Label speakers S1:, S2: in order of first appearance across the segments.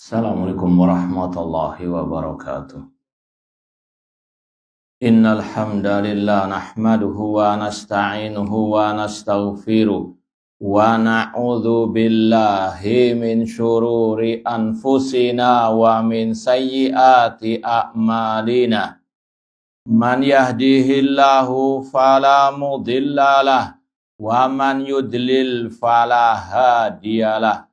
S1: Assalamualaikum warahmatullahi wabarakatuh. Innal hamdalillah nahmaduhu wa nasta'inuhu wa nastaghfiruh wa na'udzu billahi min syururi anfusina wa min sayyiati a'malina. Man yahdihillahu fala mudhillalah wa man yudlil fala hadiyalah.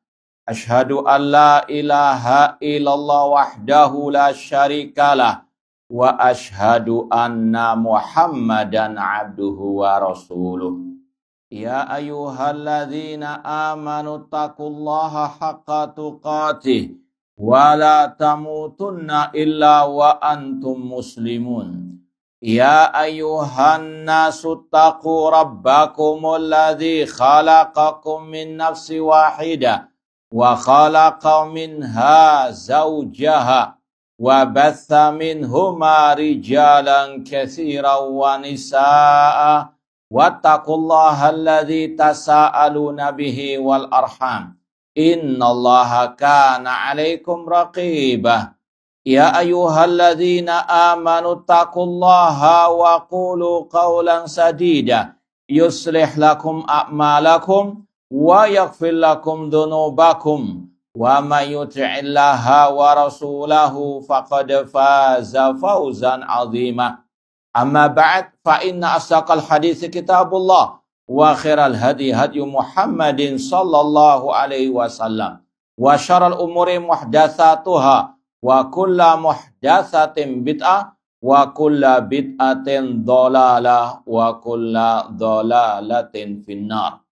S1: Ashhadu an la ilaha illallah wahdahu la syarikalah wa ashhadu anna Muhammadan abduhu wa rasuluh. Ya ayyuhalladzina amanu taqullaha haqqa tuqatih wa la tamutunna illa wa antum muslimun. Ya ayyuhan nasu taqu rabbakumul ladzi khalaqakum min nafsin wahidah wa khalaqa minha zawjaha wa batha minhuma rijalan katsiran wa nisaa'a wattaqullaha alladzi tasaaluna bihi wal arham innallaha kana 'alaikum raqibah. Ya ayyuhalladzina amanu taqullaha wa qulu qawlan sadida yuslih lakum a'malakum wa yaghfir lakum dhunubakum wa may yuti'illaha wa rasulahu faqad faza fawzan 'azima. Amma ba'd, fa inna asdaqal hadits kitabullah wa khairal hadi hadyu Muhammadin sallallahu alaihi wasallam wa syarrul umuri muhdatsatuha wa kullu muhdatsatin bid'ah wa kullu bid'atin dhalalah wa kullu dhalalatin finnar.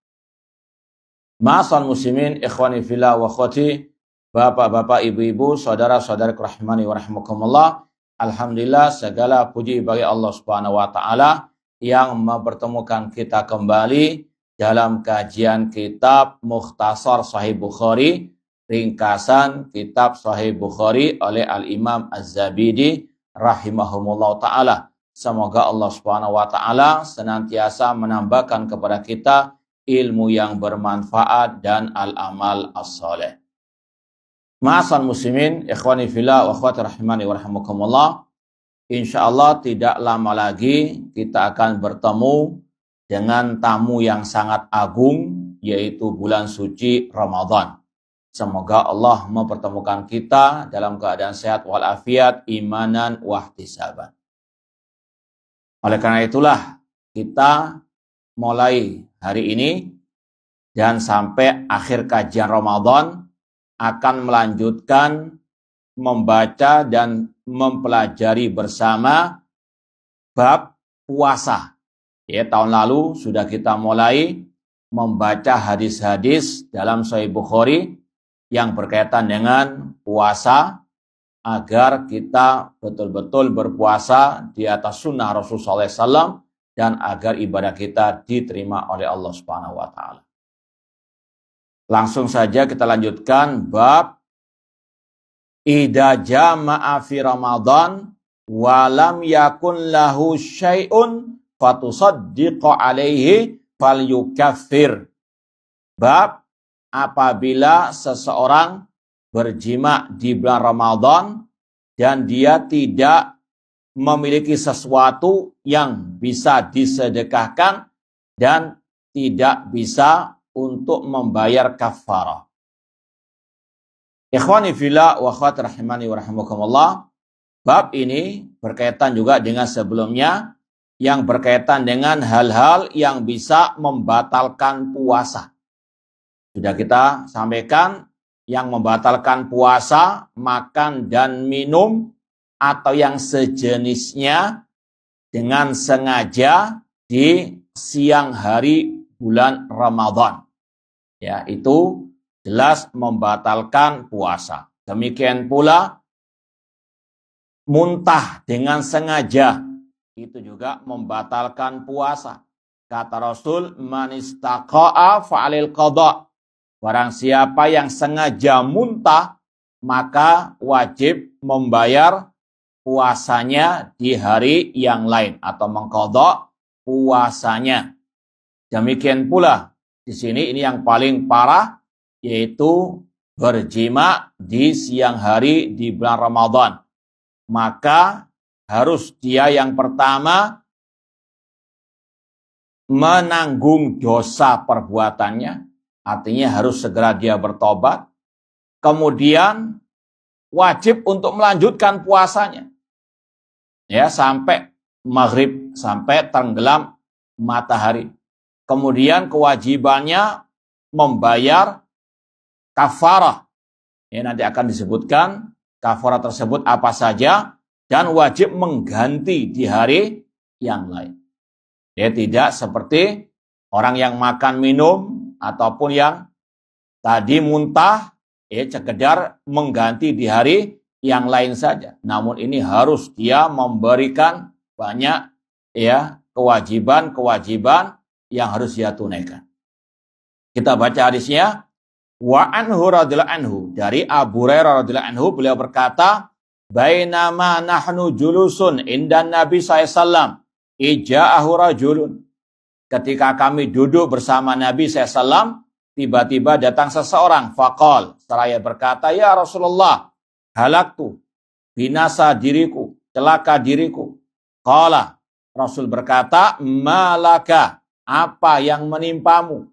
S1: Ma'asal muslimin, ikhwani fillah wa akhwati, bapak-bapak, ibu-ibu, saudara-saudara rahimani wa rahimakumullah. Alhamdulillah, segala puji bagi Allah Subhanahu wa taala yang mempertemukan kita kembali dalam kajian kitab Mukhtasar Sahih Bukhari, ringkasan kitab Sahih Bukhari oleh Al-Imam Az-Zabidi rahimahumullah taala. Semoga Allah Subhanahu wa taala senantiasa menambahkan kepada kita ilmu yang bermanfaat dan al-amal as-saleh. Ma'asal muslimin, ikhwani fillah wa akhwati rahimani wa rahimakumullah. Insyaallah tidak lama lagi kita akan bertemu dengan tamu yang sangat agung, yaitu bulan suci Ramadan. Semoga Allah mempertemukan kita dalam keadaan sehat walafiat, imanan wa ihtisaban. Oleh karena itulah kita mulai hari ini dan sampai akhir kajian Ramadan akan melanjutkan membaca dan mempelajari bersama bab puasa. Ya, tahun lalu sudah kita mulai membaca hadis-hadis dalam Sahih Bukhari yang berkaitan dengan puasa agar kita betul-betul berpuasa di atas sunnah Rasulullah SAW dan agar ibadah kita diterima oleh Allah Subhanahu wa taala. Langsung saja kita lanjutkan bab idza jama'a fi Ramadan wa lam yakun lahu syai'un fatusaddiqu alaihi falyukaffir. Bab apabila seseorang berjima di bulan Ramadan dan dia tidak memiliki sesuatu yang bisa disedekahkan dan tidak bisa untuk membayar kafarah. Ikhwani fillah wa akhwati rahimani wa rahimakumullah. Bab ini berkaitan juga dengan sebelumnya yang berkaitan dengan hal-hal yang bisa membatalkan puasa. Sudah kita sampaikan yang membatalkan puasa, makan dan minum atau yang sejenisnya dengan sengaja di siang hari bulan Ramadan. Ya, itu jelas membatalkan puasa. Demikian pula muntah dengan sengaja itu juga membatalkan puasa. Kata Rasul, man istaqa'a fa'alil qada. Barang siapa yang sengaja muntah, maka wajib membayar puasanya di hari yang lain atau mengqadha puasanya. Demikian pula di sini ini yang paling parah, yaitu berjima di siang hari di bulan Ramadan, maka harus dia yang pertama menanggung dosa perbuatannya, artinya harus segera dia bertobat. Kemudian wajib untuk melanjutkan puasanya, ya, sampai maghrib, sampai tenggelam matahari. Kemudian kewajibannya membayar kafarah. Ya, nanti akan disebutkan kafarah tersebut apa saja, dan wajib mengganti di hari yang lain. Ya, tidak seperti orang yang makan minum ataupun yang tadi muntah, ya, sekedar mengganti di hari yang lain saja. Namun ini harus dia memberikan banyak, ya, kewajiban-kewajiban yang harus dia tunaikan. Kita baca hadisnya. Wa anhu radhiyallahu anhu, dari Abu Hurairah radhiyallahu anhu, beliau berkata, bainama nahnu julusun indan Nabi SAW ija'ahu rajulun. Ketika kami duduk bersama Nabi SAW, tiba-tiba datang seseorang. Faqal, seraya berkata, ya Rasulullah, halaktu, binasa diriku, celaka diriku. Qala, Rasul berkata, malaka, apa yang menimpamu?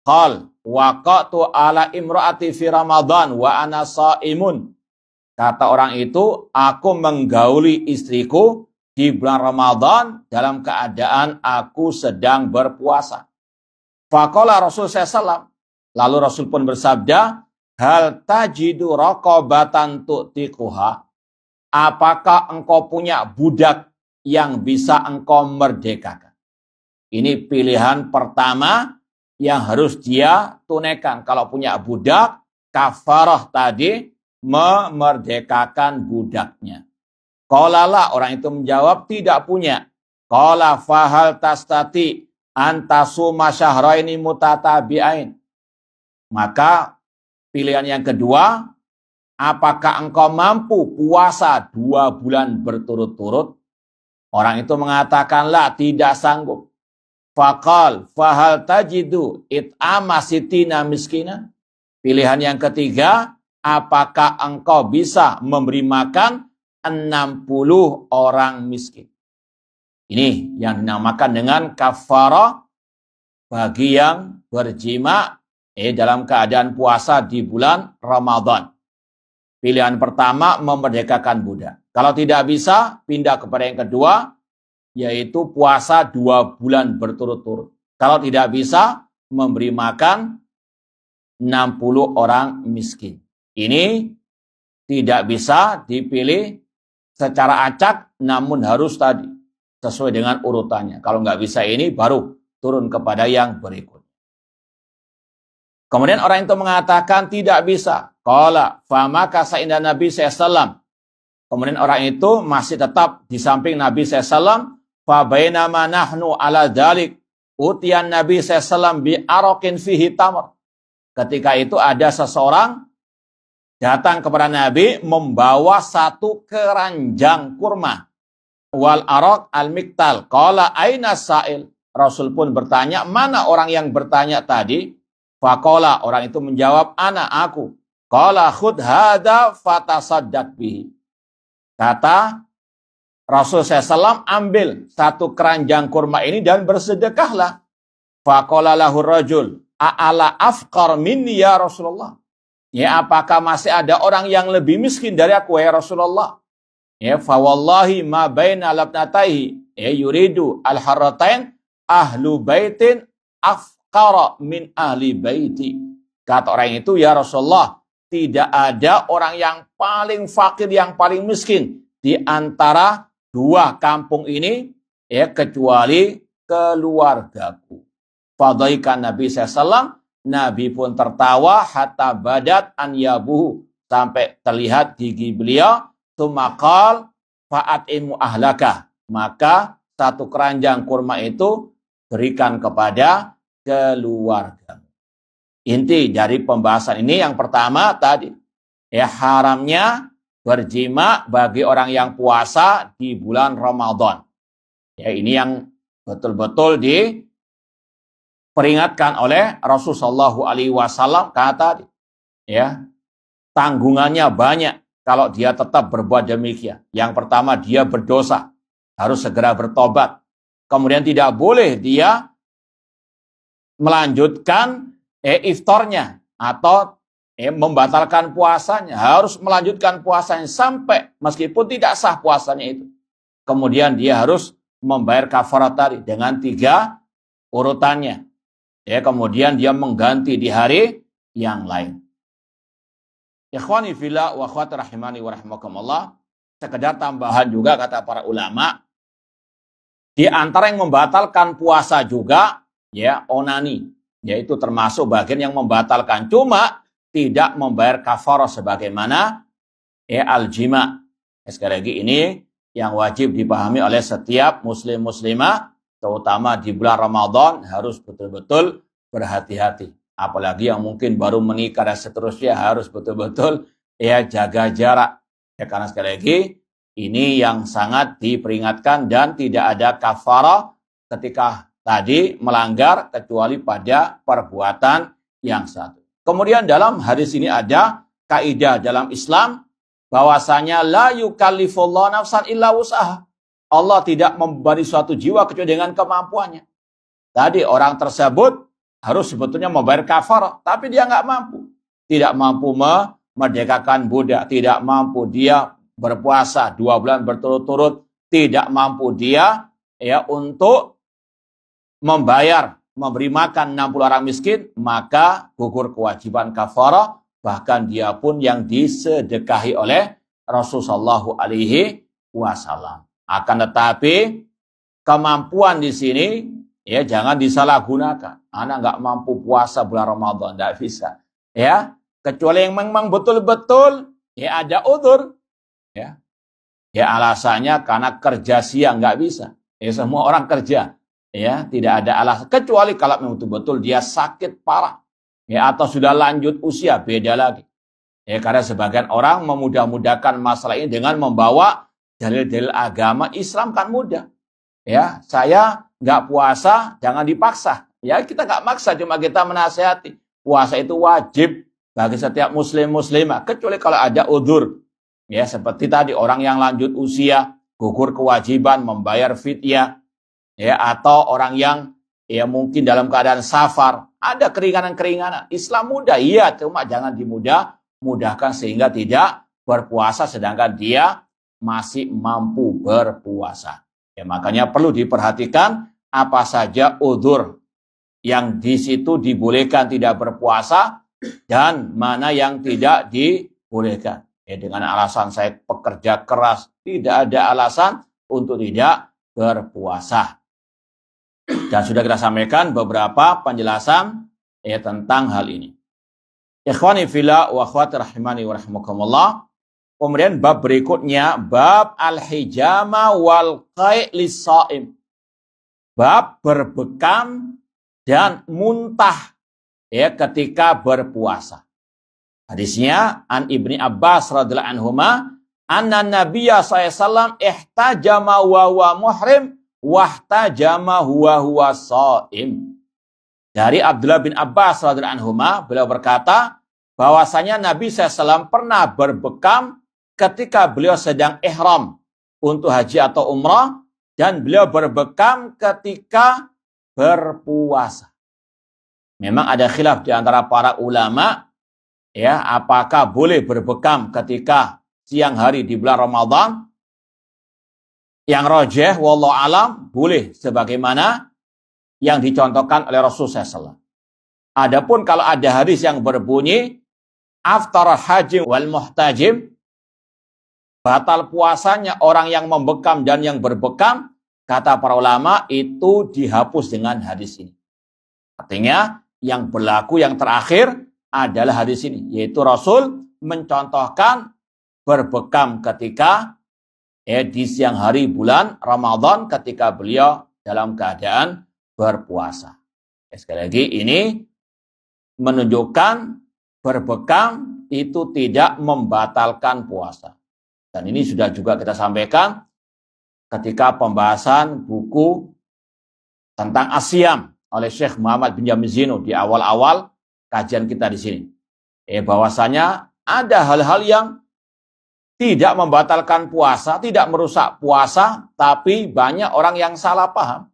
S1: Qal, waqatu ala imraati fi Ramadan wa ana shaimun. Kata orang itu, aku menggauli istriku di bulan Ramadan dalam keadaan aku sedang berpuasa. Faqala Rasul SAW, lalu Rasul pun bersabda, hal tajidu raqabatan tu'tiquha. Apakah engkau punya budak yang bisa engkau merdekakan? Ini pilihan pertama yang harus dia tunaikan. Kalau punya budak, kafarah tadi memerdekakan budaknya. Qala, orang itu menjawab, tidak punya. Qala fahal tastati antasuma syahraini mutatabi'ain. Maka pilihan yang kedua, apakah engkau mampu puasa 2 bulan berturut-turut? Orang itu mengatakan, la, tidak sanggup. Faqal fahal tajidu it'ama sitina miskina. Pilihan yang ketiga, apakah engkau bisa memberi makan 60 orang miskin? Ini yang dinamakan dengan kafarah bagi yang berjima dalam keadaan puasa di bulan Ramadan. Pilihan pertama, memerdekakan budak. Kalau tidak bisa, pindah kepada yang kedua, yaitu puasa 2 bulan berturut-turut. Kalau tidak bisa, memberi makan 60 orang miskin. Ini tidak bisa dipilih secara acak, namun harus tadi sesuai dengan urutannya. Kalau nggak bisa ini, baru turun kepada yang berikut. Kemudian orang itu mengatakan tidak bisa. Qala fama kasa inda Nabi SAW. Kemudian orang itu masih tetap di samping Nabi SAW. Fa bainama nahnu ala dzalik utiyan Nabi sallallahu bi araqin fihi tamr. Ketika itu ada seseorang datang kepada Nabi membawa 1 keranjang kurma. Wal araq al miktal. Qala aina sa'il? Rasul pun bertanya, mana orang yang bertanya tadi? Faqala, orang itu menjawab, ana, aku. Qala khudh hada fatasaddaq bihi. Kata Rasul SAW, ambil 1 keranjang kurma ini dan bersedekahlah. Faqala lahu rajul, a'ala afqar minni ya Rasulullah. Ya, apakah masih ada orang yang lebih miskin dari aku ya Rasulullah? Ya, fa wallahi ma baina labnataihi yuridu al-harratain ahlu baitin afqara min ahli baiti. Kata orang itu, ya Rasulullah, tidak ada orang yang paling fakir, yang paling miskin di antara 2 kampung ini, ya, kecuali keluargaku. Fadaikan Nabi SAW, Nabi pun tertawa hatta badat an yabuhu, sampai terlihat gigi beliau. Tumakal fa'atimu ahlaka, maka 1 keranjang kurma itu berikan kepada keluarga. Inti dari pembahasan ini yang pertama tadi, ya, haramnya berjima bagi orang yang puasa di bulan Ramadan. Ya, ini yang betul-betul diperingatkan oleh Rasulullah SAW, kata, ya, tanggungannya banyak kalau dia tetap berbuat demikian. Yang pertama, dia berdosa, harus segera bertobat. Kemudian tidak boleh dia melanjutkan iftarnya atau membatalkan puasanya, harus melanjutkan puasanya sampai meskipun tidak sah puasanya itu. Kemudian dia harus membayar kafarat tadi dengan 3 urutannya. Kemudian dia mengganti di hari yang lain. Ikhwani fillah wa akhwati rahimani wa rahimakumullah, sekedar tambahan juga kata para ulama, di antara yang membatalkan puasa juga onani, yaitu termasuk bagian yang membatalkan, cuma tidak membayar kafarah sebagaimana al-jima. Sekali lagi ini yang wajib dipahami oleh setiap muslim muslimah, terutama di bulan Ramadan harus betul-betul berhati-hati. Apalagi yang mungkin baru menikah dan seterusnya harus betul-betul jaga jarak. Karena sekali lagi ini yang sangat diperingatkan dan tidak ada kafarah ketika tadi melanggar kecuali pada perbuatan yang satu. Kemudian dalam hadis ini ada kaidah dalam Islam bahwasanya la yukallifullahu nafsan illa wus'aha. Allah tidak membebani suatu jiwa kecuali dengan kemampuannya. Tadi orang tersebut harus sebetulnya membayar kafarah, tapi dia nggak mampu. Tidak mampu memerdekakan budak, tidak mampu dia berpuasa 2 bulan berturut-turut, tidak mampu dia untuk membayar, memberi makan 60 orang miskin, maka gugur kewajiban kafarah, bahkan dia pun yang disedekahi oleh Rasulullah SAW. Akan tetapi kemampuan di sini jangan disalahgunakan. Anak nggak mampu puasa bulan Ramadan, nggak bisa. Kecuali yang memang betul-betul ada udzur. Alasannya karena kerja siang nggak bisa. Semua orang kerja. Tidak ada alasan. Kecuali kalau memang betul-betul dia sakit parah. Atau sudah lanjut usia, beda lagi. Karena sebagian orang memudah-mudahkan masalah ini dengan membawa dalil-dalil agama. Islam kan mudah. Saya nggak puasa, jangan dipaksa. Kita nggak maksa, cuma kita menasihati. Puasa itu wajib bagi setiap muslim muslimah, kecuali kalau ada udzur. Seperti tadi orang yang lanjut usia, gugur kewajiban membayar fidyah. Atau orang yang mungkin dalam keadaan safar, ada keringanan-keringanan. Islam mudah, cuma jangan dimudahkan sehingga tidak berpuasa sedangkan dia masih mampu berpuasa. Makanya perlu diperhatikan apa saja udzur yang di situ dibolehkan tidak berpuasa dan mana yang tidak dibolehkan. Dengan alasan saya pekerja keras, tidak ada alasan untuk tidak berpuasa. Dan sudah kita sampaikan beberapa penjelasan tentang hal ini. Ikhwani fillah wa akhwati rahimani wa rahimakumullah. Kemudian bab berikutnya, bab al-hijama wal qai' lis-shaim. Bab berbekam dan muntah ketika berpuasa. Hadisnya an Ibni Abbas radhiyallahu anhuma, anna Nabiyya sallallahu alaihi wasallam ihtajama wa huwa muhrim wahtajama huwa shaim. Dari Abdullah bin Abbas radhiyallahu anhuma, beliau berkata bahwasanya Nabi SAW pernah berbekam ketika beliau sedang ihram untuk haji atau umrah, dan beliau berbekam ketika berpuasa. Memang ada khilaf di antara para ulama, apakah boleh berbekam ketika siang hari di bulan Ramadan. Yang rajih wallahu alam boleh, sebagaimana yang dicontohkan oleh Rasulullah SAW. Adapun kalau ada hadis yang berbunyi aftar haji wal muhtajim, batal puasanya orang yang membekam dan yang berbekam, kata para ulama itu dihapus dengan hadis ini. Artinya yang berlaku yang terakhir adalah hadis ini, yaitu Rasul mencontohkan berbekam ketika di siang hari bulan Ramadan ketika beliau dalam keadaan berpuasa. Sekali lagi ini menunjukkan berbekam itu tidak membatalkan puasa. Dan ini sudah juga kita sampaikan ketika pembahasan buku tentang Asyam oleh Syekh Muhammad bin Jamil Zino di awal-awal kajian kita di sini. Bahwasanya ada hal-hal yang tidak membatalkan puasa, tidak merusak puasa, tapi banyak orang yang salah paham.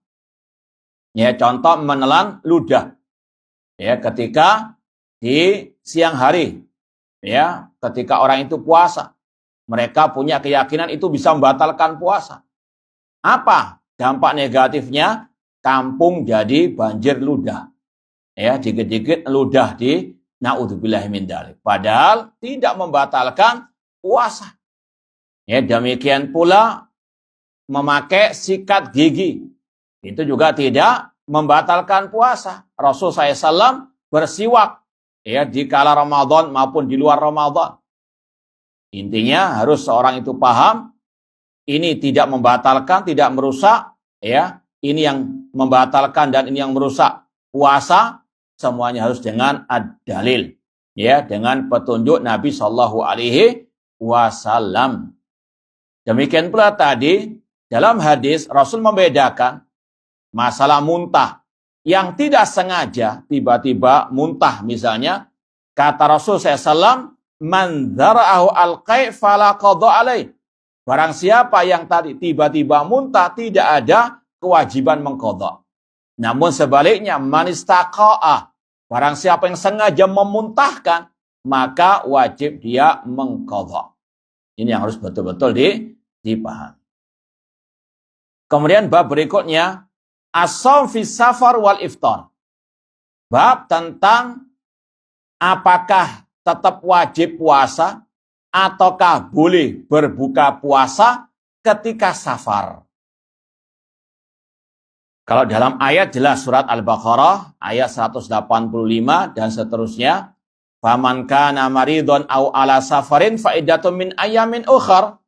S1: Ya, contoh menelan ludah. Ya, ketika di siang hari, ya, ketika orang itu puasa, mereka punya keyakinan itu bisa membatalkan puasa. Apa dampak negatifnya? Kampung jadi banjir ludah. Ya, dikit-dikit ludah di naudzubillah min dzalik. Padahal tidak membatalkan puasa. Ya, demikian pula memakai sikat gigi. Itu juga tidak membatalkan puasa. Rasul SAW bersiwak ya di kala Ramadan maupun di luar Ramadan. Intinya harus seorang itu paham ini tidak membatalkan, tidak merusak ya. Ini yang membatalkan dan ini yang merusak puasa, semuanya harus dengan ad-dalil ya, dengan petunjuk Nabi sallallahu alaihi wasallam. Demikian pula tadi dalam hadis Rasul membedakan masalah muntah yang tidak sengaja tiba-tiba muntah misalnya, kata Rasul SAW, man dzara'ahu al-qai' fala qadha alaih. Barang siapa yang tadi tiba-tiba muntah tidak ada kewajiban mengqadha. Namun sebaliknya man istaqa'a, barang siapa yang sengaja memuntahkan maka wajib dia mengqadha. Ini yang harus betul-betul dipahami. Kemudian bab berikutnya as-shaum fi safar wal iftar. Bab tentang apakah tetap wajib puasa ataukah boleh berbuka puasa ketika safar. Kalau dalam ayat jelas surat Al-Baqarah ayat 185 dan seterusnya, faman kana maridun aw ala safarin fa iddatun min ayamin ukhar.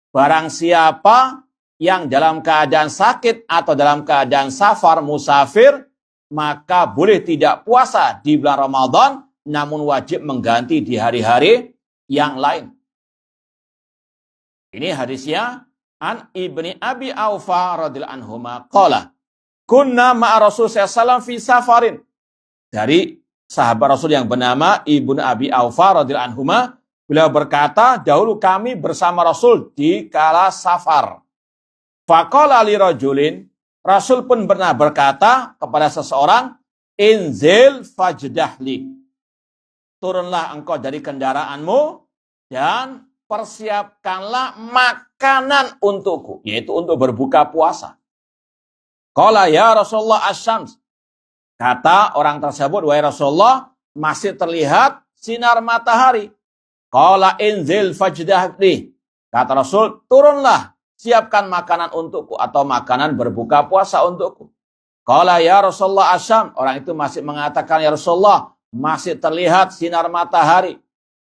S1: Barang siapa yang dalam keadaan sakit atau dalam keadaan safar, musafir, maka boleh tidak puasa di bulan Ramadan, namun wajib mengganti di hari-hari yang lain. Ini hadisnya an Ibni Abi Aufa radhiyallahu anhuma qala kunna ma'a Rasul sallallahu fi safarin. Dari sahabat Rasul yang bernama Ibnu Abi Aufa radhiyallahu anhuma, beliau berkata, dahulu kami bersama Rasul di kala safar. Faqala li rajulin, Rasul pun pernah berkata kepada seseorang, inzil fajdahli. Turunlah engkau dari kendaraanmu dan persiapkanlah makanan untukku, yaitu untuk berbuka puasa. Qala ya Rasulullah asyams. Kata orang tersebut, wahai Rasulullah, masih terlihat sinar matahari. Qala inzil fajdahli. Kata Rasul, turunlah, siapkan makanan untukku atau makanan berbuka puasa untukku. Qala ya Rasulullah asyam. Orang itu masih mengatakan, ya Rasulullah, masih terlihat sinar matahari.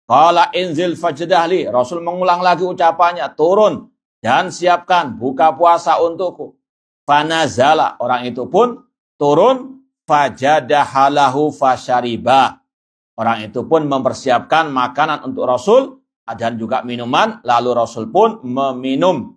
S1: Qala inzil fajdahli. Rasul mengulang lagi ucapannya, turun dan siapkan buka puasa untukku. Fanazala. Orang itu pun turun, fajadahalahu fasyariba. Orang itu pun mempersiapkan makanan untuk Rasul dan juga minuman, lalu Rasul pun meminum.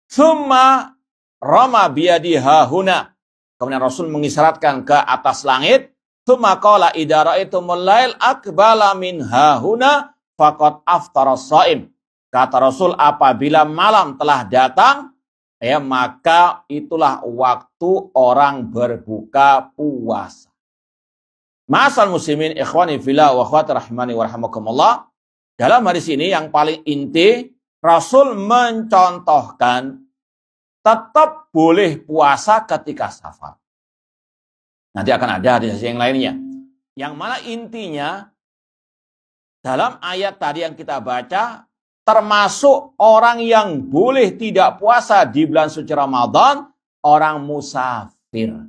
S1: Summa rama biyadiha huna. Kemudian Rasul mengisyaratkan ke atas langit. Summa qala idza ra'aitumul lail aqbala min hahuna faqad aftara shaim. Kata Rasul, apabila malam telah datang, ya maka itulah waktu orang berbuka puasa. Ma'asal muslimin ikhwani fillah wa akhwati rahimani wa rahimakumullah. Dalam hadis ini yang paling inti, Rasul mencontohkan tetap boleh puasa ketika safar. Nanti akan ada hadis yang lainnya. Yang mana intinya dalam ayat tadi yang kita baca, termasuk orang yang boleh tidak puasa di bulan suci Ramadan, orang musafir.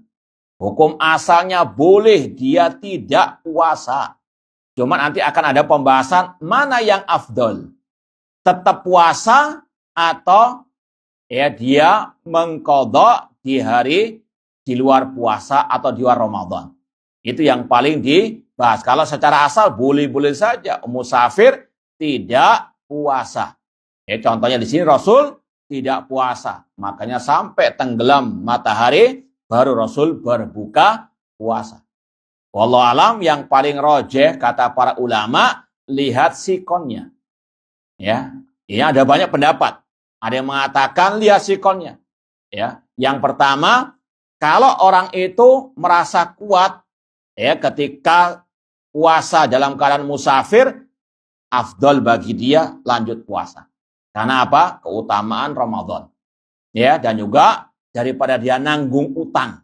S1: Hukum asalnya boleh dia tidak puasa. Cuma nanti akan ada pembahasan mana yang afdol. Tetap puasa atau ya dia mengqadha di hari di luar puasa atau di luar Ramadan. Itu yang paling dibahas. Kalau secara asal boleh-boleh saja musafir tidak puasa. Ya, contohnya di sini Rasul tidak puasa. Makanya sampai tenggelam matahari baru Rasul berbuka puasa. Wallahu alam, yang paling rojeh kata para ulama, lihat sikonnya. Ya, ini ada banyak pendapat. Ada yang mengatakan lihat sikonnya. Ya, yang pertama, kalau orang itu merasa kuat ya ketika puasa dalam keadaan musafir, afdol bagi dia lanjut puasa. Karena apa? Keutamaan Ramadan. Ya, dan juga daripada dia nanggung utang.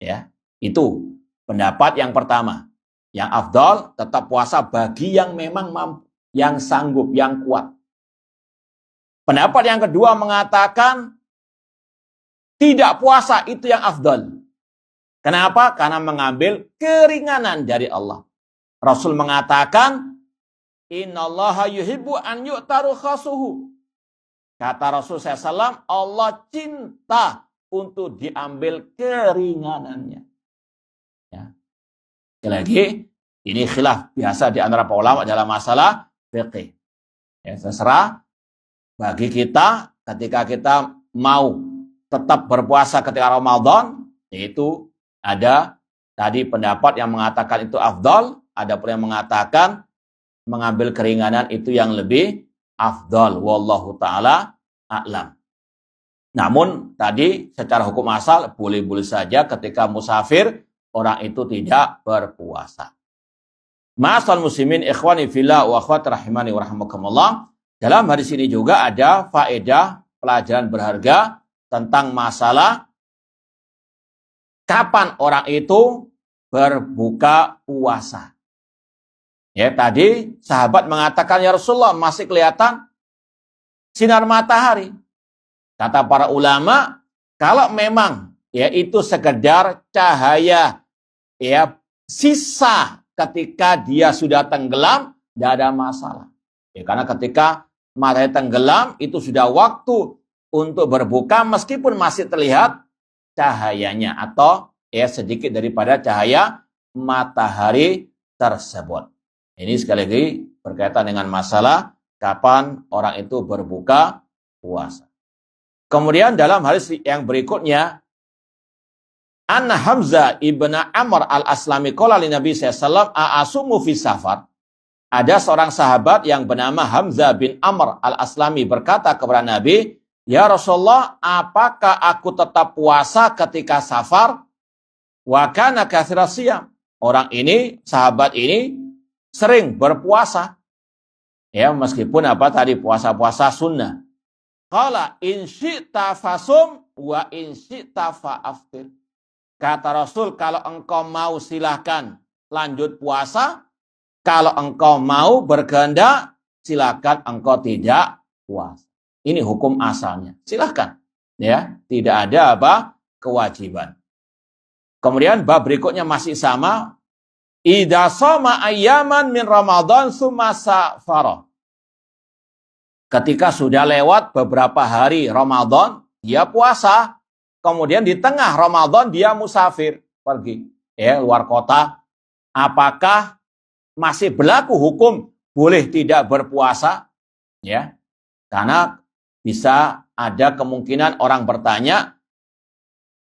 S1: Ya, itu pendapat yang pertama. Yang afdol tetap puasa bagi yang memang mampu, yang sanggup, yang kuat. Pendapat yang kedua mengatakan tidak puasa itu yang afdal. Kenapa? Karena mengambil keringanan dari Allah. Rasul mengatakan, innallaha yuhibbu an yu'taru khasuhu. Kata Rasul SAW, Allah cinta untuk diambil keringanannya. Ya. Sekali lagi, ini khilaf biasa di antara para ulama dalam masalah fiqih. Ya, terserah bagi kita ketika kita mau tetap berpuasa ketika Ramadan, yaitu ada tadi pendapat yang mengatakan itu afdal, ada pula yang mengatakan mengambil keringanan itu yang lebih afdal. Wallahu ta'ala a'lam. Namun tadi secara hukum asal boleh-boleh saja ketika musafir orang itu tidak berpuasa. Ma'asal muslimin ikhwani fillah wa akhwat rahimani wa rahmakumullah. Dalam hadis ini juga ada faedah pelajaran berharga tentang masalah kapan orang itu berbuka puasa. Ya, tadi sahabat mengatakan, ya Rasulullah, masih kelihatan sinar matahari. Kata para ulama, kalau memang ya itu sekedar cahaya ya sisa ketika dia sudah tenggelam, tidak ada masalah. Ya, karena ketika matahari tenggelam itu sudah waktu untuk berbuka meskipun masih terlihat cahayanya atau ya sedikit daripada cahaya matahari tersebut. Ini sekali lagi berkaitan dengan masalah kapan orang itu berbuka puasa. Kemudian dalam hadis yang berikutnya, Anna Hamzah ibn Amr al-Aslami qala li Nabi sallallahu a'asumu fi safar. Ada seorang sahabat yang bernama Hamzah bin Amr al-Aslami berkata kepada Nabi, ya Rasulullah, apakah aku tetap puasa ketika safar? Wa kana katsira siyam. Orang ini, sahabat ini sering berpuasa. Ya, meskipun tadi puasa-puasa sunnah. Qala in syi'ta fasum wa in syi'ta fa'aftir. Kata Rasul, kalau engkau mau silahkan lanjut puasa, kalau engkau mau berkehendak silahkan engkau tidak puasa. Ini hukum asalnya. Silahkan. Ya, tidak ada kewajiban. Kemudian bab berikutnya masih sama. Idza shoma ayyaman min Ramadan tsumma safara. Ketika sudah lewat beberapa hari Ramadan, dia puasa. Kemudian di tengah Ramadan dia musafir, pergi luar kota. Apakah masih berlaku hukum boleh tidak berpuasa? Ya. Karena bisa ada kemungkinan orang bertanya,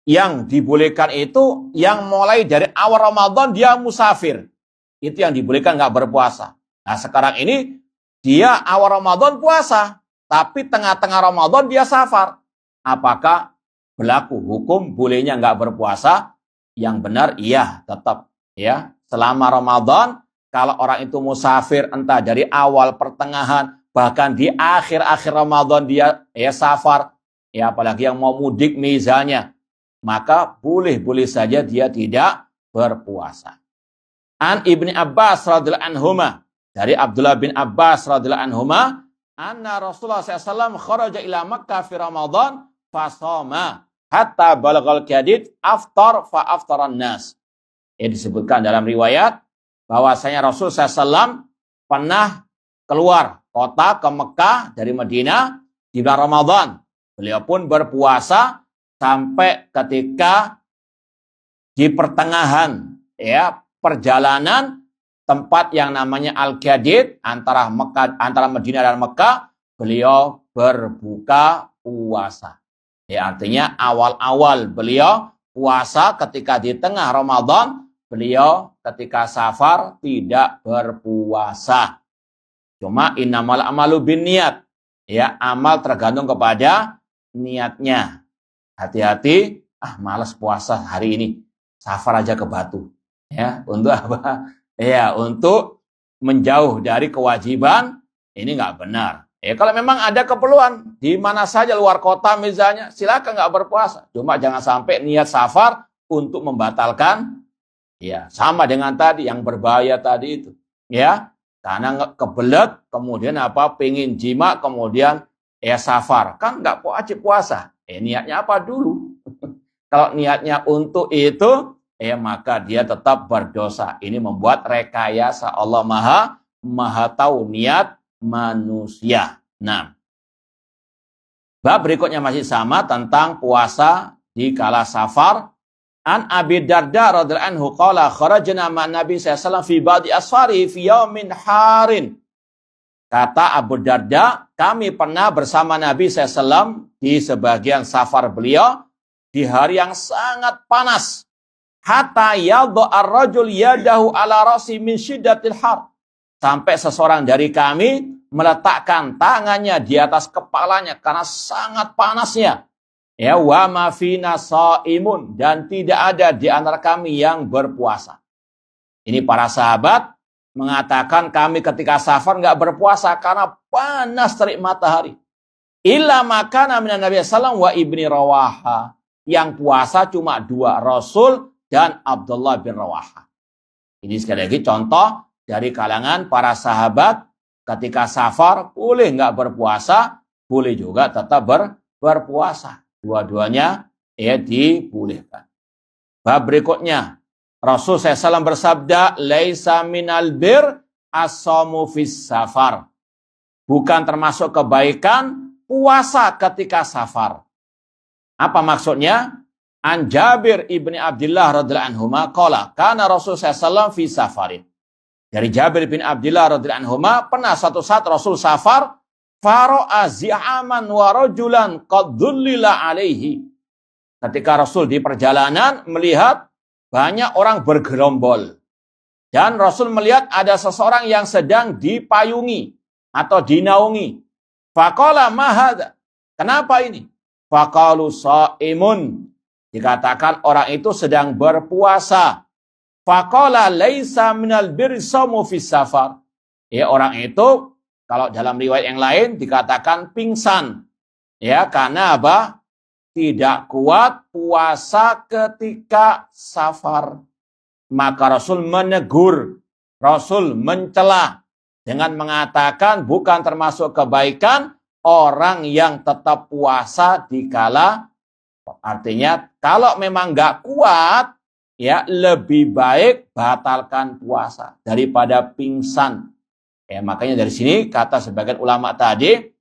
S1: yang dibolehkan itu yang mulai dari awal Ramadan dia musafir. Itu yang dibolehkan nggak berpuasa. Nah sekarang ini dia awal Ramadan puasa, tapi tengah-tengah Ramadan dia safar. Apakah berlaku hukum bolehnya nggak berpuasa? Yang benar iya tetap ya. Selama Ramadan kalau orang itu musafir entah dari awal pertengahan bahkan di akhir-akhir Ramadan dia safar, ya apalagi yang mau mudik misalnya, maka boleh-boleh saja dia tidak berpuasa. An Ibni Abbas radhiyallahu anhuma, dari Abdullah bin Abbas radhiyallahu anhuma, anna Rasulullah SAW kharaja ila Makkah fi Ramadan fasoma hatta balagal qadid aftar fa aftaran nas. Ini disebutkan dalam riwayat bahwasanya Rasul SAW pernah keluar kota ke Mekah dari Madinah di bulan Ramadan. Beliau pun berpuasa sampai ketika di pertengahan perjalanan tempat yang namanya Al-Qadid antara Madinah dan Mekah, beliau berbuka puasa. Ya, artinya awal-awal beliau puasa ketika di tengah Ramadan, beliau ketika safar tidak berpuasa. Cuma innamal amalu binniyat. Ya, amal tergantung kepada niatnya. Hati-hati, malas puasa hari ini. Safar aja ke Batu. Ya, untuk apa? Ya, untuk menjauh dari kewajiban, ini nggak benar. Ya, kalau memang ada keperluan, di mana saja luar kota misalnya, silakan nggak berpuasa. Cuma jangan sampai niat safar untuk membatalkan, ya sama dengan tadi yang berbahaya tadi itu. Ya, karena kebelet, kemudian apa, pengen jima, kemudian safar. Kan nggak wajib puasa. Niatnya apa dulu? Kalau niatnya untuk itu, maka dia tetap berdosa. Ini membuat rekayasa Allah Maha tahu niat manusia. Nah, bab berikutnya masih sama tentang puasa di kala safar. An Abi Darda radhiyallahu anhu qala kharajna ma Nabi sallallahu fi ba'di asfari fi yaumin harin. Kata Abu Darda, kami pernah bersama Nabi sallallahu di sebagian safar beliau di hari yang sangat panas. Hatta yadha ar-rajul yadahu ala rasi min syiddatil har. Sampai seseorang dari kami meletakkan tangannya di atas kepalanya karena sangat panasnya. Ya, wa ma fina shaimun, dan tidak ada di antara kami yang berpuasa. Ini para sahabat mengatakan kami ketika safar nggak berpuasa karena panas terik matahari. Illa makana minan Nabi sallallahu wa ibni Rawaha. Yang puasa cuma dua, Rasul dan Abdullah bin Rawaha. Ini sekali lagi contoh dari kalangan para sahabat ketika safar boleh nggak berpuasa, boleh juga tetap berpuasa. Dua-duanya dibolehkan. Bab berikutnya, Rasul SAW bersabda, "Laisa minal bir as-shamu fis safar." Bukan termasuk kebaikan puasa ketika safar. Apa maksudnya? An Jabir ibni Abdullah radhiyallahu anhu qala kana Rasul SAW fi safarin. Dari Jabir bin Abdullah radhiyallahu anhu pernah suatu saat Rasul safar, fara'a zi'aman wa rajulan qad dhullila alaihi. Ketika Rasul di perjalanan melihat banyak orang bergerombol. Dan Rasul melihat ada seseorang yang sedang dipayungi atau dinaungi. Faqala ma hadza? Kenapa ini? Faqalu shaimun. Dikatakan orang itu sedang berpuasa. Faqala laisa minal birri shaumu fis safar. Orang itu kalau dalam riwayat yang lain dikatakan pingsan. Ya, karena apa? Tidak kuat puasa ketika safar. Maka Rasul menegur, Rasul mencela dengan mengatakan bukan termasuk kebaikan orang yang tetap puasa di kala. Artinya kalau memang nggak kuat, ya lebih baik batalkan puasa daripada pingsan. Makanya dari sini kata sebagian ulama tadi,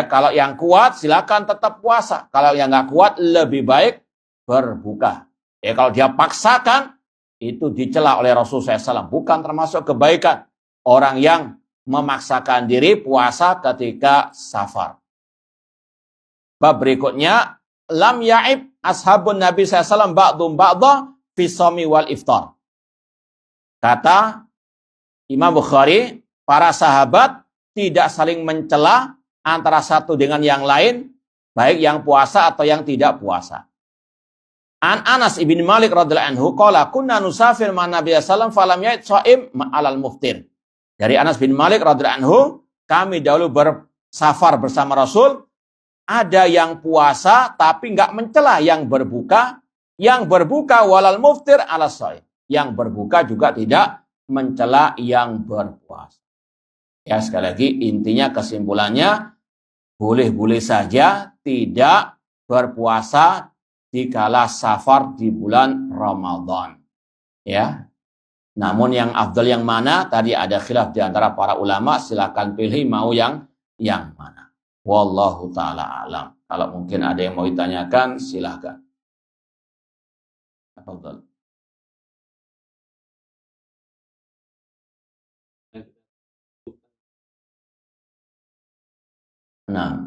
S1: kalau yang kuat silakan tetap puasa. Kalau yang nggak kuat lebih baik berbuka. Kalau dia paksakan, itu dicela oleh Rasulullah SAW. Bukan termasuk kebaikan orang yang memaksakan diri puasa ketika safar. Bab berikutnya, lam ya'ib ashabun Nabi SAW ba'dum ba'da fi shaumi wal iftar. Kata Imam Bukhari, para sahabat tidak saling mencela antara satu dengan yang lain, baik yang puasa atau yang tidak puasa. An Anas ibn Malik radhiyallahu anhu qala kunna nusafir ma Nabi sallallahu falam ya'id shaim ma'al muftir. Dari Anas bin Malik radhiyallahu anhu, kami dahulu bersafar bersama Rasul, ada yang puasa tapi enggak mencela yang berbuka walal muftir ala shaim. Yang berbuka juga tidak mencela yang berpuasa. Ya, sekali lagi intinya kesimpulannya boleh-boleh saja tidak berpuasa di kala safar di bulan Ramadan. Ya. Namun yang afdal yang mana? Tadi ada khilaf di antara para ulama, silakan pilih mau yang mana. Wallahu taala alam. Kalau mungkin ada yang mau ditanyakan, silakan. Afdal. Nah,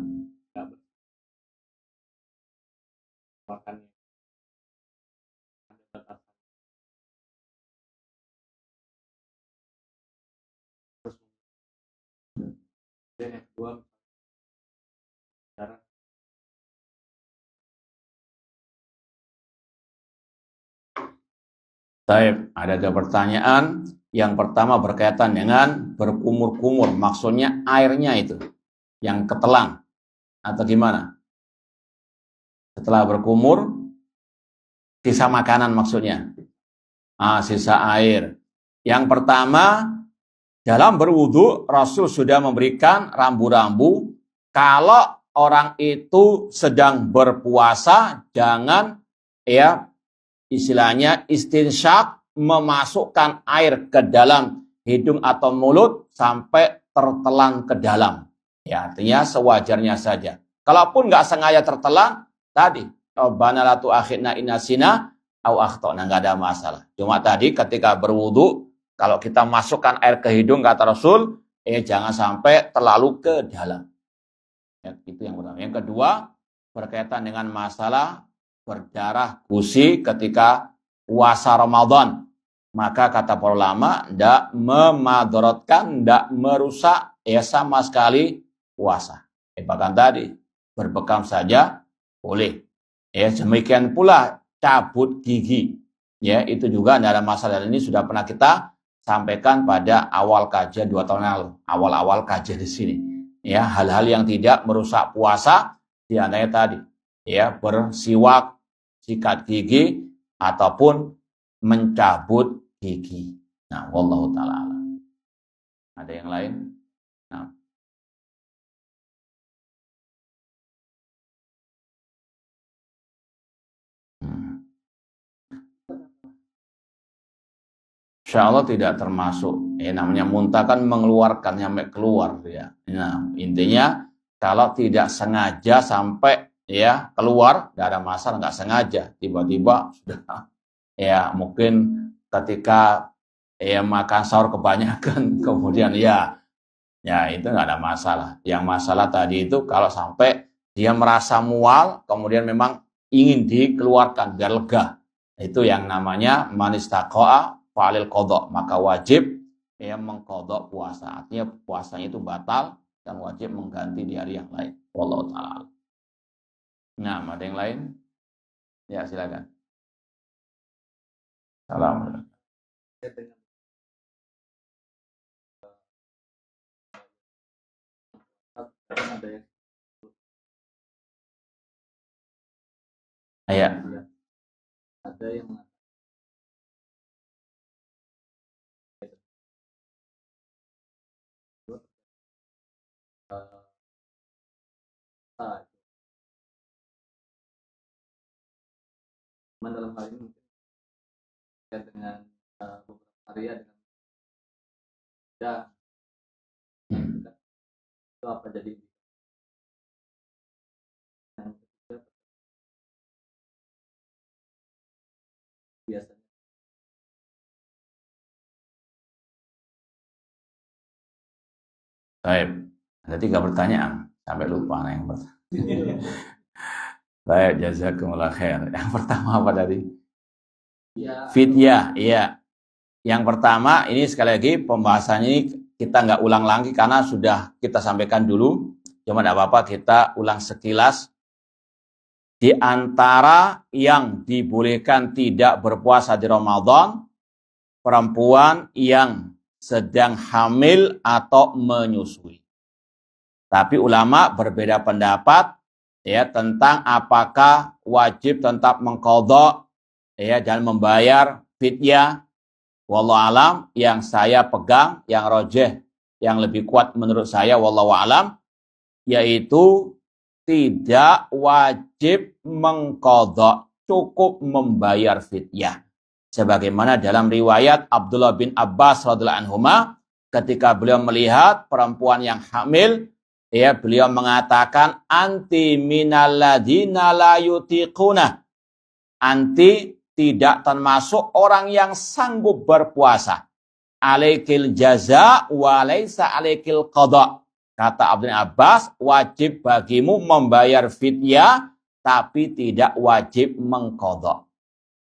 S2: yang kedua, cara
S1: Taib, ada dua pertanyaan. Yang pertama berkaitan dengan berkumur-kumur, maksudnya airnya itu yang ketelan atau gimana? Setelah berkumur, sisa makanan maksudnya. Sisa air. Yang pertama, dalam berwudu Rasul sudah memberikan rambu-rambu kalau orang itu sedang berpuasa jangan istilahnya istinsyak, memasukkan air ke dalam hidung atau mulut sampai tertelan ke dalam. Ya, artinya sewajarnya saja. Kalaupun nggak sengaja tertelan, tadi, Rabbana la tu'akhidna in nasina au akhtana, nggak ada masalah. Cuma tadi ketika berwudu, kalau kita masukkan air ke hidung, kata Rasul, jangan sampai terlalu ke dalam. Ya, itu yang pertama. Yang kedua, berkaitan dengan masalah berdarah gusi ketika puasa Ramadan. Maka kata para ulama, tidak memadorotkan, tidak merusak sama sekali puasa. Bahkan tadi, berbekam saja boleh. Demikian pula cabut gigi. Ya, itu juga tidak ada masalah. Dan ini sudah pernah kita sampaikan pada awal kajian 2 tahun lalu. Awal-awal kajian di sini. Ya, hal-hal yang tidak merusak puasa, di antaranya tadi. Ya, bersiwak, sikat gigi, ataupun mencabut gigi. Nah, wallahu ta'ala alam. Ada yang lain? Nah. Insya Allah tidak termasuk. Namanya muntah kan mengeluarkan, sampai keluar. Ya. Nah, intinya kalau tidak sengaja sampai keluar, tidak ada masalah, nggak sengaja. Tiba-tiba sudah, mungkin ketika makan sahur kebanyakan, kemudian ya itu nggak ada masalah. Yang masalah tadi itu kalau sampai dia merasa mual, kemudian memang ingin dikeluarkan biar lega. Itu yang namanya manistaqo'a fa'alil qadha, maka wajib mengqadha puasa. Artinya puasanya itu batal dan wajib mengganti di hari yang lain. Wallahu ta'ala. Nah, ada yang lain? Ya, silakan. Salam.
S2: ada yang ada yang dalam hal ini mungkin dengan beberapa area dengan itu apa jadi yang ketiga biasanya
S1: Baik, ada 3 pertanyaan sampai lupa yang pertanyaan. Baik, jazakumullah khair. Yang pertama apa tadi? Fidyah, iya. Yang pertama, ini sekali lagi pembahasannya ini kita nggak ulang lagi karena sudah kita sampaikan dulu. Cuma tidak apa-apa, kita ulang sekilas. Di antara yang dibolehkan tidak berpuasa di Ramadan, perempuan yang sedang hamil atau menyusui. Tapi ulama berbeda pendapat tentang apakah wajib tetap mengqadha dan membayar fidyah. Wallahu alam, yang saya pegang, yang rajih, yang lebih kuat menurut saya, wallahu alam, yaitu tidak wajib mengqadha, cukup membayar fidyah. Sebagaimana dalam riwayat Abdullah bin Abbas radhiyallahu anhuma, ketika beliau melihat perempuan yang hamil, beliau mengatakan, anti minal ladzina la yutiquna. Anti tidak termasuk orang yang sanggup berpuasa. Alaikil jaza wa laisa alaikil qadha. Kata Abdullah Abbas, wajib bagimu membayar fidyah, tapi tidak wajib mengqadha.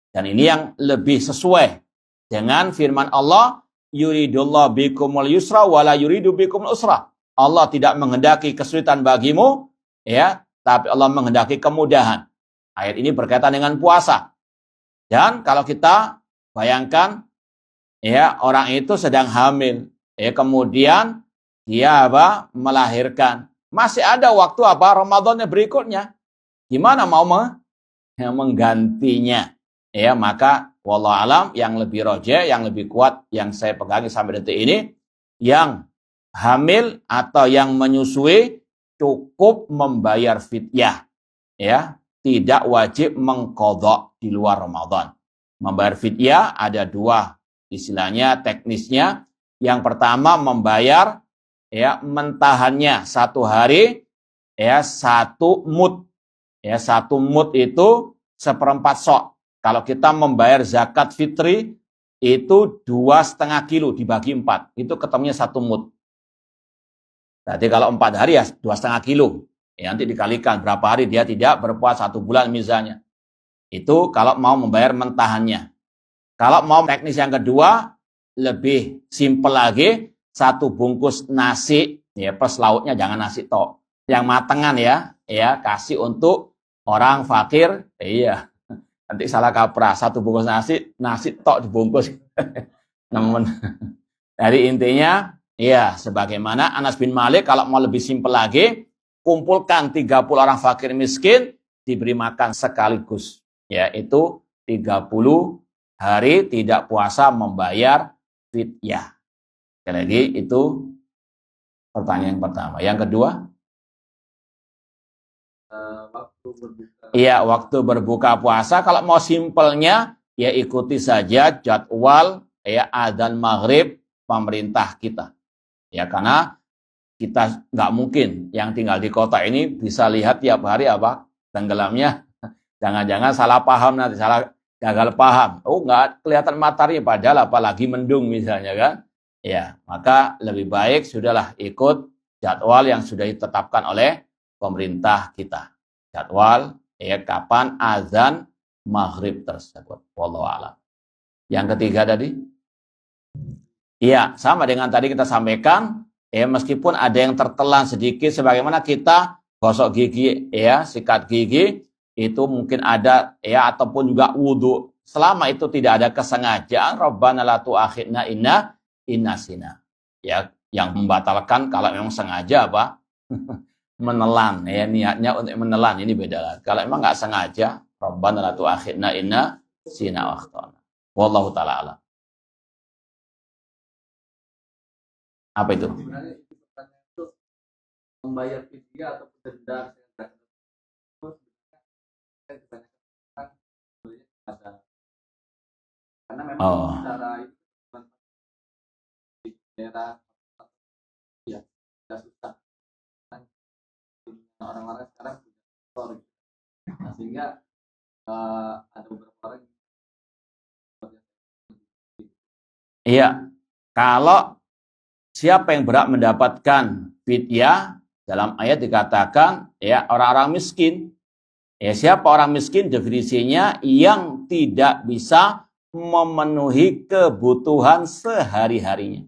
S1: Dan ini yang lebih sesuai dengan firman Allah, yuridullahu bikumul yusra wa la yuridu bikumul usra. Allah tidak menghendaki kesulitan bagimu, ya, tapi Allah menghendaki kemudahan. Ayat ini berkaitan dengan puasa. Dan kalau kita bayangkan, ya, orang itu sedang hamil, ya, kemudian dia melahirkan. Masih ada waktu Ramadannya berikutnya. Gimana mau menggantinya? Ya, maka wallahu alam yang lebih rajih, yang lebih kuat yang saya pegangi sampai detik ini, yang hamil atau yang menyusui cukup membayar fidyah, ya, tidak wajib mengqadha di luar Ramadan. Membayar fidyah ada dua istilahnya teknisnya. Yang pertama membayar, ya, mentahannya 1 hari, ya, 1 mud. Ya, 1 mud itu 1/4 sok. Kalau kita membayar zakat fitri itu 2,5 kilo dibagi 4, itu ketemunya 1 mud. Berarti kalau 4 hari ya 2,5 kilo. Ya, nanti dikalikan berapa hari dia tidak berpuasa 1 bulan misalnya. Itu kalau mau membayar mentahannya. Kalau mau teknis yang kedua, lebih simpel lagi, 1 bungkus nasi, ya, plus lauknya jangan nasi tok. Yang matengan ya, kasih untuk orang fakir, iya. Nanti salah kaprah, 1 bungkus nasi tok dibungkus. Namun, dari intinya, ya, sebagaimana Anas bin Malik, kalau mau lebih simpel lagi, kumpulkan 30 orang fakir miskin, diberi makan sekaligus. Ya, itu 30 hari tidak puasa membayar fidyah. Sekali lagi, itu pertanyaan yang pertama. Yang kedua?
S2: Waktu berbuka.
S1: Iya, waktu berbuka puasa. Kalau mau simpelnya, ya ikuti saja jadwal, ya, adzan maghrib pemerintah kita. Ya, karena kita nggak mungkin yang tinggal di kota ini bisa lihat tiap hari tenggelamnya. Jangan-jangan salah paham nanti, salah gagal paham. Oh, nggak kelihatan matahari, padahal apalagi mendung misalnya kan. Ya, maka lebih baik sudahlah ikut jadwal yang sudah ditetapkan oleh pemerintah kita. Jadwal, ya, kapan azan maghrib tersebut. Wallahu a'lam. Yang ketiga tadi? Iya, sama dengan tadi kita sampaikan, ya, meskipun ada yang tertelan sedikit, sebagaimana kita gosok gigi, ya, sikat gigi, itu mungkin ada, ya, ataupun juga wudhu. Selama itu tidak ada kesengajaan, Rabbana la tu'akhidna inna sina. Ya, yang membatalkan kalau memang sengaja menelan, ya, niatnya untuk menelan, ini beda lah. Kalau memang nggak sengaja, Rabbana la tu'akhidna inna sina wa akhtana. Wallahu ta'ala alam. Apa itu?
S2: Sebenarnya itu pertanyaan itu membayar fidyah atau denda ada, karena memang cara itu di daerah ya tidak susah. Orang-orang sekarang punya motor, nah, sehingga ada beberapa orang.
S1: Iya, kalau siapa yang berhak mendapatkan fidyah, dalam ayat dikatakan, ya, orang-orang miskin. Ya, siapa orang miskin? Definisinya yang tidak bisa memenuhi kebutuhan sehari-harinya.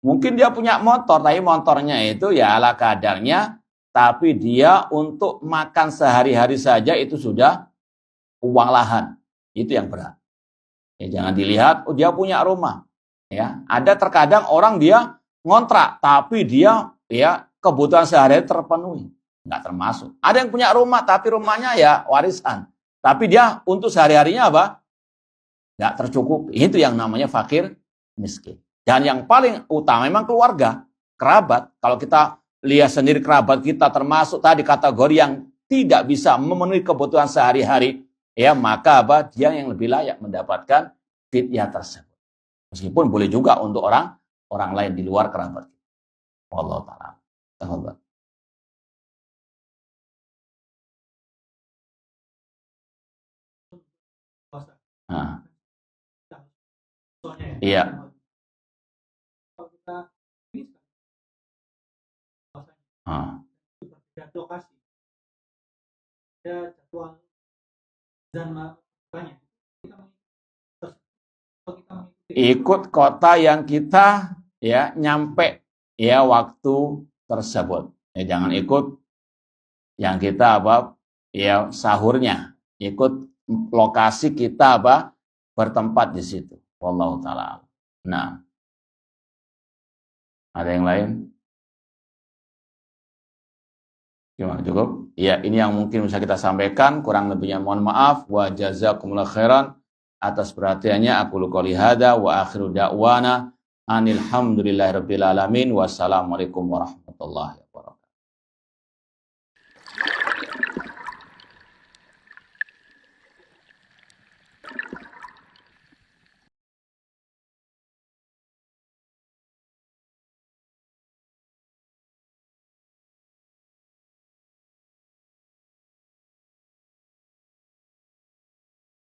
S1: Mungkin dia punya motor, tapi motornya itu ya ala kadarnya, tapi dia untuk makan sehari-hari saja itu sudah uang lahan. Itu yang berat. Ya, jangan dilihat, oh, dia punya rumah. Ya, ada terkadang orang dia ngontrak, tapi dia, ya, kebutuhan sehari-hari terpenuhi. Nggak termasuk. Ada yang punya rumah, tapi rumahnya ya warisan. Tapi dia untuk sehari-harinya nggak tercukupi. Itu yang namanya fakir miskin. Dan yang paling utama memang keluarga, kerabat. Kalau kita lihat sendiri kerabat kita termasuk tadi kategori yang tidak bisa memenuhi kebutuhan sehari-hari, ya, maka dia yang lebih layak mendapatkan fidyah tersebut. Meskipun boleh juga untuk orang lain di luar kerabat. Wallahu ta'ala. Nah. Iya.
S3: Lokasi ada jadwal dan makanya
S1: ikut kota yang kita, ya, nyampe, ya waktu tersebut. Ya, jangan ikut yang kita ya sahurnya, ikut lokasi kita bertempat di situ. Wallahu taala. Nah, ada yang lain? Gimana, cukup? Ya, ini yang mungkin bisa kita sampaikan. Kurang lebihnya mohon maaf. Wa jazakumullah khairan atas perhatiannya. Aku qouli hada wa akhiru da'wana anil hamdulillahirabbil alamin. Wassalamualaikum warahmatullahi wabarakatuh.